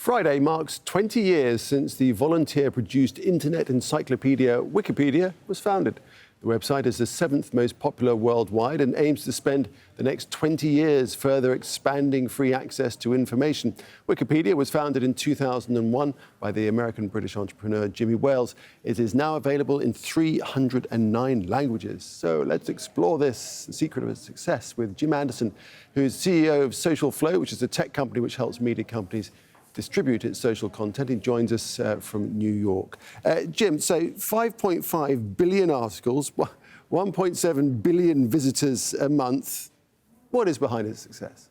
Friday marks 20 years since the volunteer-produced internet encyclopedia Wikipedia was founded. The website is the 7th most popular worldwide and aims to spend the next 20 years further expanding free access to information. Wikipedia was founded in 2001 by the American-British entrepreneur Jimmy Wales. It is now available in 309 languages. So let's explore this, the secret of its success, with Jim Anderson, who is CEO of Social Flow, which is a tech company which helps media companies distribute its social content. He joins us from New York. Jim, so 5.5 billion articles, 1.7 billion visitors a month. What is behind its success?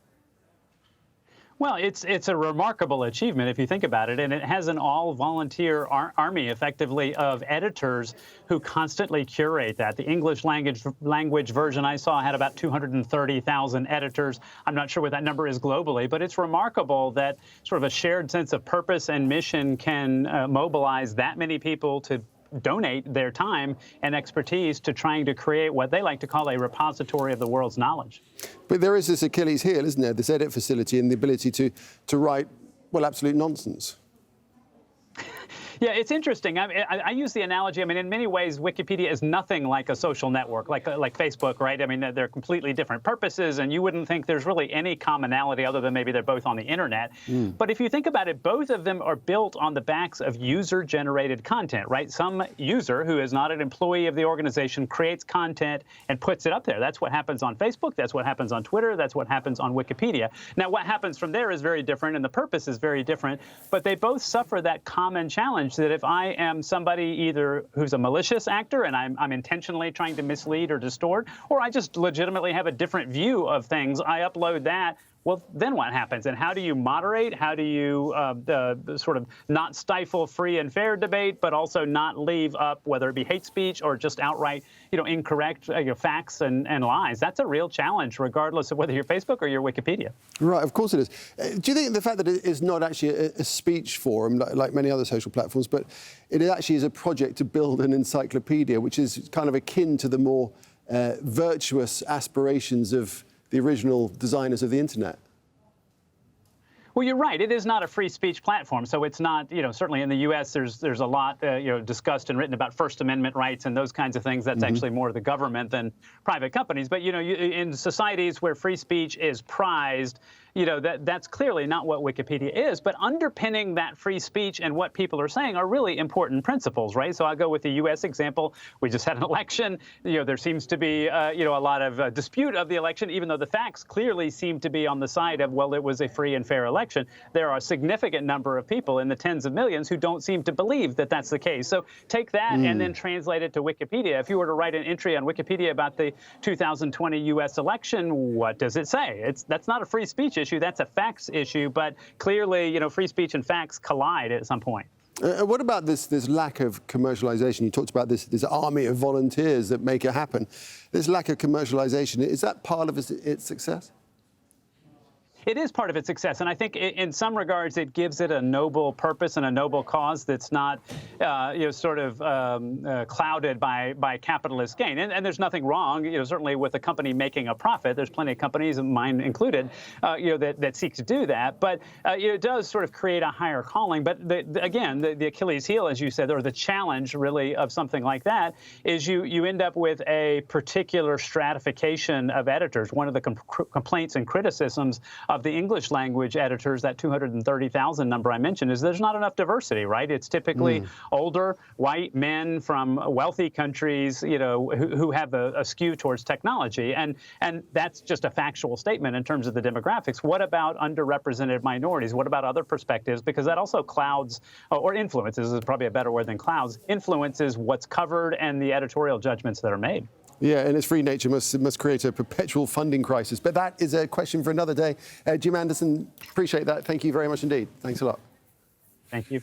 Well, it's a remarkable achievement if you think about it, and it has an all-volunteer army, effectively, of editors who constantly curate that. The English language version I saw had about 230,000 editors. I'm not sure what that number is globally, but it's remarkable that sort of a shared sense of purpose and mission can mobilize that many people to donate their time and expertise to trying to create what they like to call a repository of the world's knowledge. But there is this Achilles heel, isn't there? This edit facility and the ability to write, well, absolute nonsense. Yeah, it's interesting. I use the analogy. I mean, in many ways, Wikipedia is nothing like a social network, like Facebook, right? I mean, they're completely different purposes, and you wouldn't think there's really any commonality other than maybe they're both on the internet. But if you think about it, both of them are built on the backs of user-generated content, right? Some user who is not an employee of the organization creates content and puts it up there. That's what happens on Facebook. That's what happens on Twitter. That's what happens on Wikipedia. Now, what happens from there is very different, and the purpose is very different, but they both suffer that common challenge that if I am somebody either who's a malicious actor and I'm intentionally trying to mislead or distort, or I just legitimately have a different view of things, I upload that. Well, then what happens? And how do you moderate? How do you sort of not stifle free and fair debate, but also not leave up, whether it be hate speech or just outright, incorrect facts and lies? That's a real challenge, regardless of whether you're Facebook or you're Wikipedia. Right, of course it is. Do you think the fact that it is not actually a speech forum, like many other social platforms, but it actually is a project to build an encyclopedia, which is kind of akin to the more virtuous aspirations of the original designers of the internet? Well, you're right. It is not a free speech platform, so it's not. Certainly in the U.S., there's a lot discussed and written about First Amendment rights and those kinds of things. That's actually more the government than private companies. But in societies where free speech is prized, that's clearly not what Wikipedia is. But underpinning that free speech and what people are saying are really important principles, right? So I'll go with the U.S. example. We just had an election. There seems to be a lot of dispute of the election, even though the facts clearly seem to be on the side of, well, it was a free and fair election. There are a significant number of people in the tens of millions who don't seem to believe that that's the case. So take that and then translate it to Wikipedia. If you were to write an entry on Wikipedia about the 2020 U.S. election, what does it say? That's not a free speech issue. That's a facts issue. But clearly, free speech and facts collide at some point. What about this lack of commercialization? You talked about this army of volunteers that make it happen. This lack of commercialization, is that part of its success? It is part of its success, and I think in some regards it gives it a noble purpose and a noble cause that's not, clouded by capitalist gain. And there's nothing wrong, certainly with a company making a profit. There's plenty of companies, mine included, that seek to do that. But it does sort of create a higher calling. But again, the Achilles heel, as you said, or the challenge really of something like that, is you end up with a particular stratification of editors. One of the complaints and criticisms of the English language editors, that 230,000 number I mentioned, is there's not enough diversity, right? It's typically older, white men from wealthy countries, who have a skew towards technology. And that's just a factual statement in terms of the demographics. What about underrepresented minorities? What about other perspectives? Because that also clouds, or influences is probably a better word than clouds, influences what's covered and the editorial judgments that are made. Yeah, and its free nature must create a perpetual funding crisis. But that is a question for another day. Jim Anderson, appreciate that. Thank you very much indeed. Thanks a lot. Thank you.